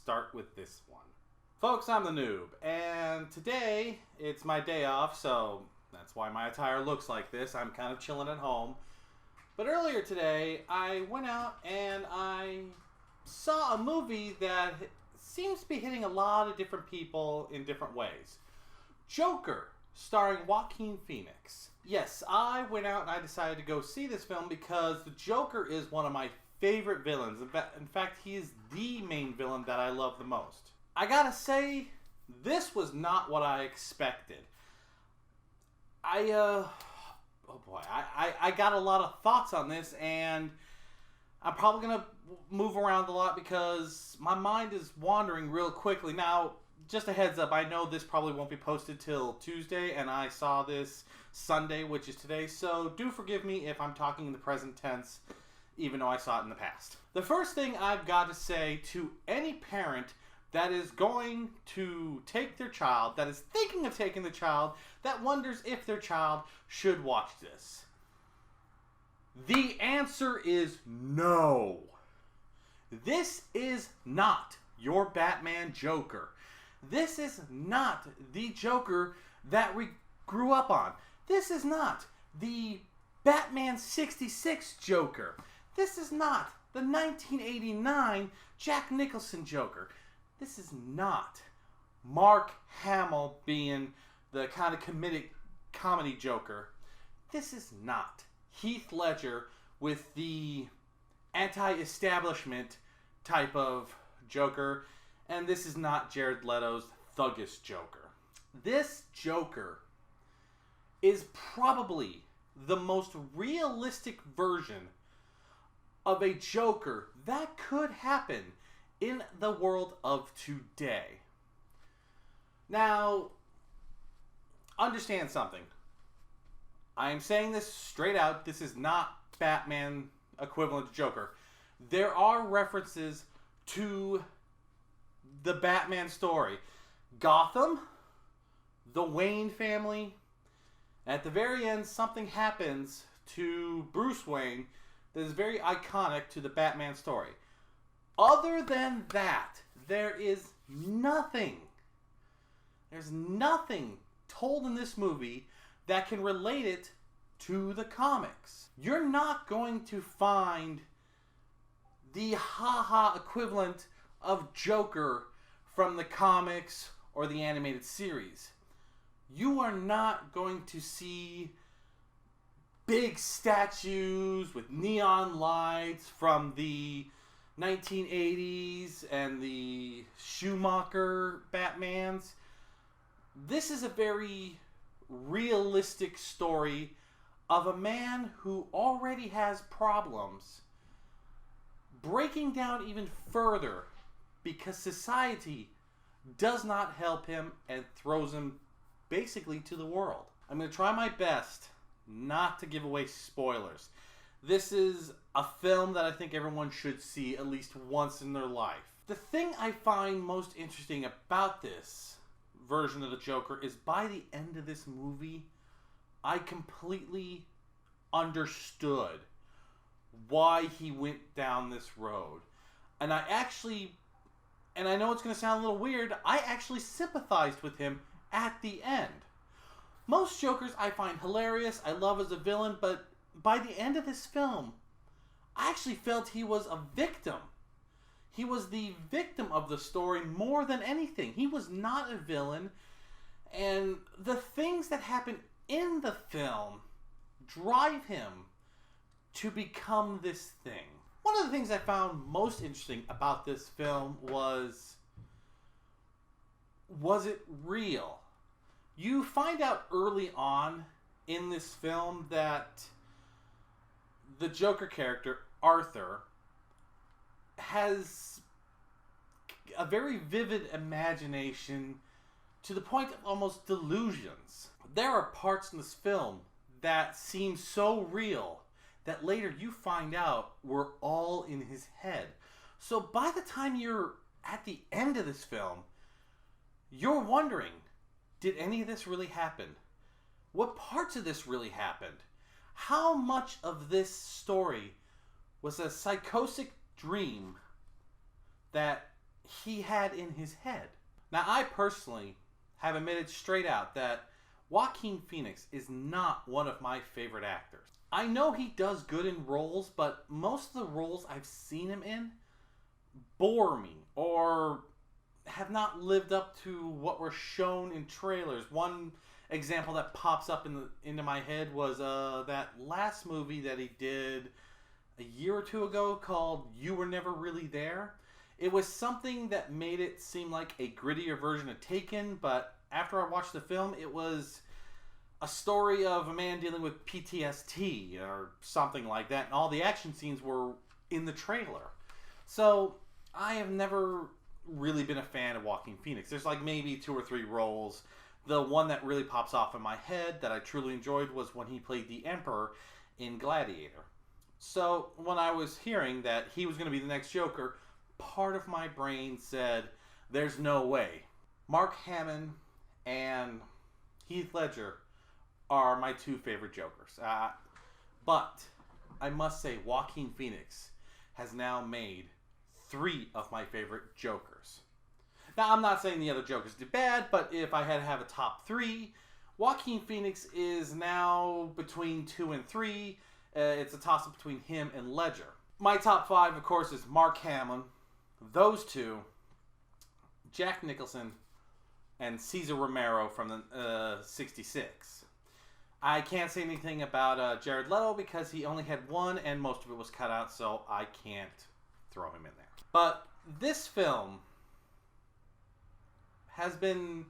start with this one. Folks, I'm the Noob, and today it's my day off, so that's why my attire looks like this. I'm kind of chilling at home. But earlier today, I went out and I saw a movie that seems to be hitting a lot of different people in different ways. Joker, starring Joaquin Phoenix. Yes, I went out and I decided to go see this film because the Joker is one of my favorite villains. In fact, he is the main villain that I love the most. I gotta say, this was not what I expected. Oh boy, I got a lot of thoughts on this, and I'm probably gonna move around a lot because my mind is wandering real quickly. Now, just a heads up, I know this probably won't be posted till Tuesday, and I saw this Sunday, which is today, so do forgive me if I'm talking in the present tense, even though I saw it in the past. The first thing I've got to say to any parent that is going to take their child, that is thinking of taking the child, that wonders if their child should watch this. The answer is no. This is not your Batman Joker. This is not the Joker that we grew up on. This is not the Batman 66 Joker. This is not the 1989 Jack Nicholson Joker. This is not Mark Hamill being the kind of comedy Joker. This is not Heath Ledger with the anti-establishment type of Joker. And this is not Jared Leto's thuggish Joker. This Joker is probably the most realistic version of a Joker that could happen in the world of today. Now, understand something. I am saying this straight out. This is not Batman equivalent to Joker. There are references to the Batman story. Gotham, the Wayne family. At the very end, something happens to Bruce Wayne that is very iconic to the Batman story. Other than that, there is nothing. There's nothing told in this movie that can relate it to the comics. You're not going to find the ha-ha equivalent of Joker from the comics or the animated series. You are not going to see big statues with neon lights from the 1980s and the Schumacher Batmans. This is a very realistic story of a man who already has problems breaking down even further because society does not help him and throws him basically to the world. I'm going to try my best not to give away spoilers. This is a film that I think everyone should see at least once in their life. The thing I find most interesting about this version of the Joker is by the end of this movie, I completely understood why he went down this road. And I know it's going to sound a little weird, I actually sympathized with him at the end. Most Jokers I find hilarious, I love as a villain, but by the end of this film, I actually felt he was a victim. He was the victim of the story more than anything. He was not a villain, and the things that happen in the film drive him to become this thing. One of the things I found most interesting about this film was it real? You find out early on in this film that the Joker character, Arthur, has a very vivid imagination to the point of almost delusions. There are parts in this film that seem so real that later you find out were all in his head. So by the time you're at the end of this film, you're wondering, did any of this really happen? What parts of this really happened? How much of this story was a psychotic dream that he had in his head. Now, I personally have admitted straight out that Joaquin Phoenix is not one of my favorite actors. I know he does good in roles, but most of the roles I've seen him in bore me or have not lived up to what were shown in trailers. One example that pops up into my head was that last movie that he did a year or two ago called You Were Never Really There. It was something that made it seem like a grittier version of Taken, but after I watched the film, it was a story of a man dealing with PTSD or something like that, and all the action scenes were in the trailer. So I have never really been a fan of Joaquin Phoenix. There's like maybe 2 or 3 roles. The one that really pops off in my head that I truly enjoyed was when he played the Emperor in Gladiator. So when I was hearing that he was going to be the next Joker, part of my brain said, there's no way. Mark Hamill and Heath Ledger are my 2 favorite Jokers. But I must say, Joaquin Phoenix has now made 3 of my favorite Jokers. Now, I'm not saying the other Jokers did bad, but if I had to have a top 3, Joaquin Phoenix is now between 2 and 3. It's a toss-up between him and Ledger. My top 5, of course, is Mark Hamill, those 2, Jack Nicholson, and Cesar Romero from the 66. I can't say anything about Jared Leto because he only had 1 and most of it was cut out, so I can't throw him in there. But this film has been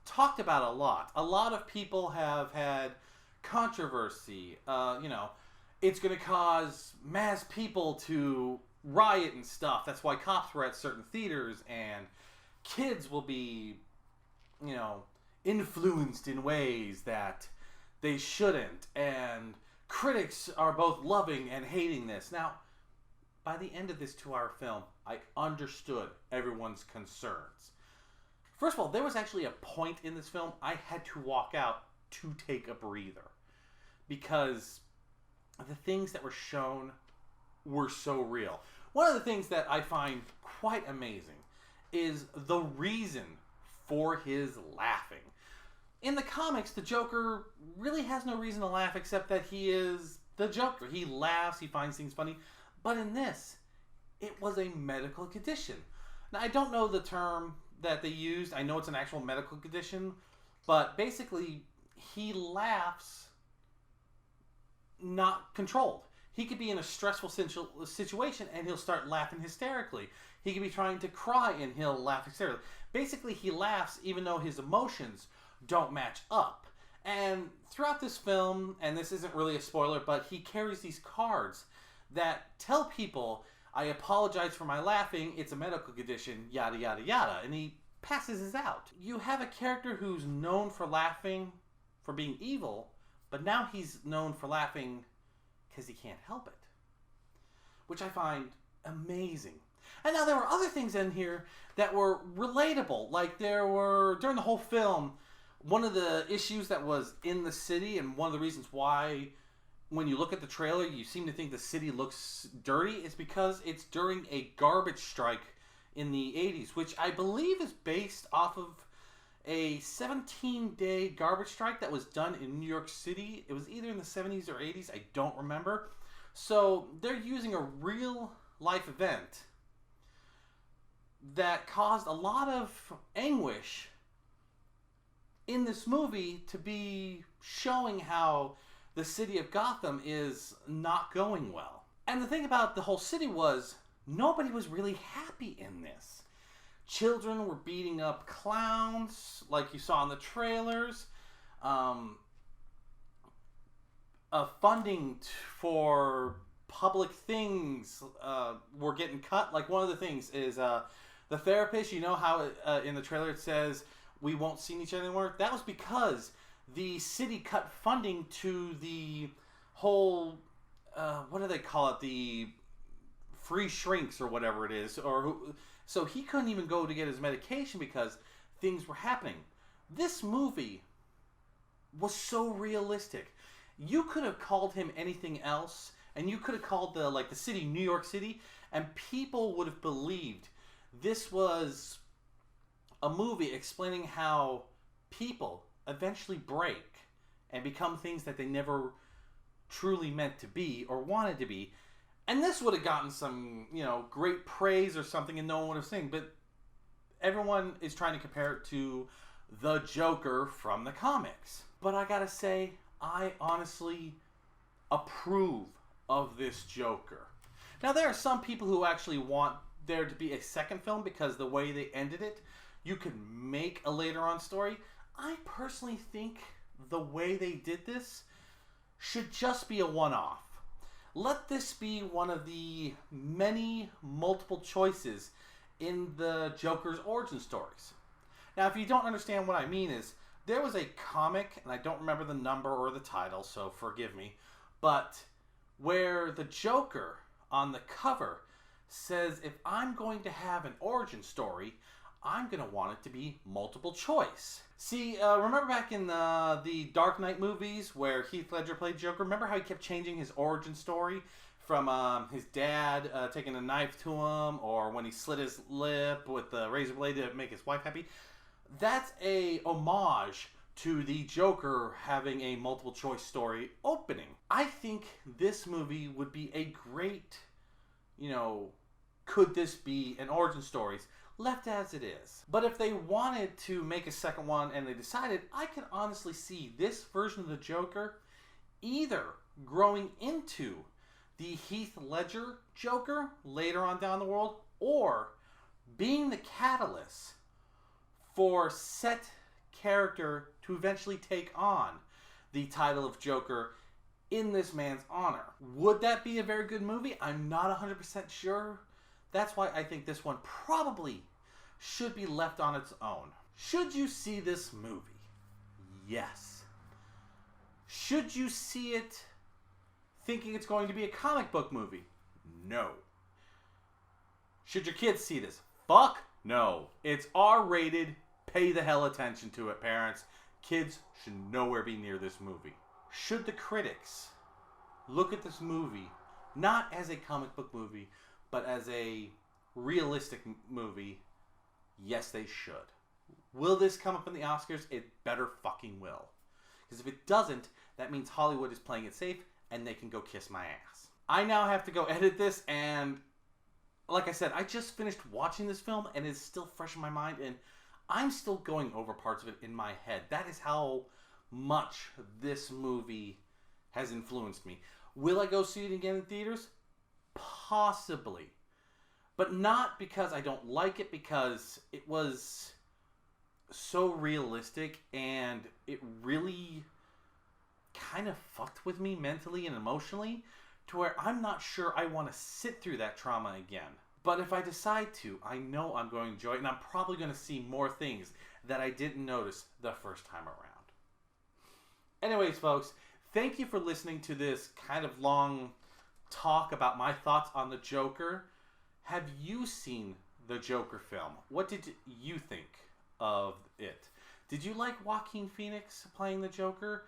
talked about a lot. A lot of people have had controversy. It's going to cause mass people to riot and stuff. That's why cops were at certain theaters, and kids will be, influenced in ways that they shouldn't. And critics are both loving and hating this. Now, by the end of this 2-hour film, I understood everyone's concerns. First of all, there was actually a point in this film I had to walk out to take a breather. Because the things that were shown were so real. One of the things that I find quite amazing is the reason for his laughing. In the comics, the Joker really has no reason to laugh except that he is the Joker. He laughs, he finds things funny. But in this, it was a medical condition. Now, I don't know the term that they used. I know it's an actual medical condition. But basically, he laughs not controlled. He could be in a stressful situation and he'll start laughing hysterically. He could be trying to cry and he'll laugh hysterically. Basically, he laughs even though his emotions don't match up. And throughout this film, and this isn't really a spoiler, but he carries these cards that tell people, I apologize for my laughing, it's a medical condition, yada yada yada. And he passes this out. You have a character who's known for laughing, for being evil, but now he's known for laughing because he can't help it. Which I find amazing. And now there were other things in here that were relatable. Like there were, during the whole film, one of the issues that was in the city, and one of the reasons why when you look at the trailer you seem to think the city looks dirty, is because it's during a garbage strike in the 80s, which I believe is based off of a 17-day garbage strike that was done in New York City. It was either in the 70s or 80s. I don't remember. So they're using a real-life event that caused a lot of anguish in this movie to be showing how the city of Gotham is not going well. And the thing about the whole city was nobody was really happy in this. Children were beating up clowns, like you saw in the trailers. Funding for public things were getting cut. Like one of the things is the therapist. You know how in the trailer it says we won't see each other anymore? That was because the city cut funding to the whole, what do they call it? The free shrinks or whatever it is. So he couldn't even go to get his medication because things were happening. This movie was so realistic. You could have called him anything else, and you could have called the city New York City, and people would have believed This was a movie explaining how people eventually break and become things that they never truly meant to be or wanted to be. And this would have gotten some, great praise or something, and no one would have seen. But everyone is trying to compare it to the Joker from the comics. But I gotta say, I honestly approve of this Joker. Now, there are some people who actually want there to be a second film because the way they ended it, you could make a later on story. I personally think the way they did this should just be a one-off. Let this be one of the many multiple choices in the Joker's origin stories. Now, if you don't understand what I mean is, there was a comic, and I don't remember the number or the title, so forgive me, but where the Joker on the cover says, if I'm going to have an origin story, I'm going to want it to be multiple choice. See, remember back in the Dark Knight movies where Heath Ledger played Joker? Remember how he kept changing his origin story from his dad taking a knife to him, or when he slit his lip with the razor blade to make his wife happy? That's a homage to the Joker having a multiple choice story opening. I think this movie would be a great, could this be an origin stories left as it is. But if they wanted to make a second one and they decided, I can honestly see this version of the Joker either growing into the Heath Ledger Joker later on down the world, or being the catalyst for said character to eventually take on the title of Joker in this man's honor. Would that be a very good movie? I'm not 100% sure. That's why I think this one probably should be left on its own. Should you see this movie? Yes. Should you see it thinking it's going to be a comic book movie? No. Should your kids see this? Fuck no. It's R-rated. Pay the hell attention to it, parents. Kids should nowhere be near this movie. Should the critics look at this movie not as a comic book movie, but as a realistic movie? Yes, they should. Will this come up in the Oscars? It better fucking will. Because if it doesn't, that means Hollywood is playing it safe and they can go kiss my ass. I now have to go edit this, and like I said, I just finished watching this film and it's still fresh in my mind, and I'm still going over parts of it in my head. That is how much this movie has influenced me. Will I go see it again in theaters? Possibly. But not because I don't like it, because it was so realistic and it really kind of fucked with me mentally and emotionally to where I'm not sure I want to sit through that trauma again. But if I decide to, I know I'm going to enjoy it, and I'm probably going to see more things that I didn't notice the first time around. Anyways, folks, thank you for listening to this kind of long talk about my thoughts on the Joker. Have you seen the Joker film? What did you think of it? Did you like Joaquin Phoenix playing the Joker?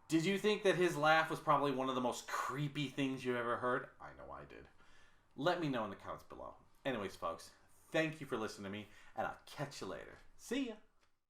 Did you think that his laugh was probably one of the most creepy things you ever heard? I know I did. Let me know in the comments below. Anyways, folks, thank you for listening to me, and I'll catch you later. See ya!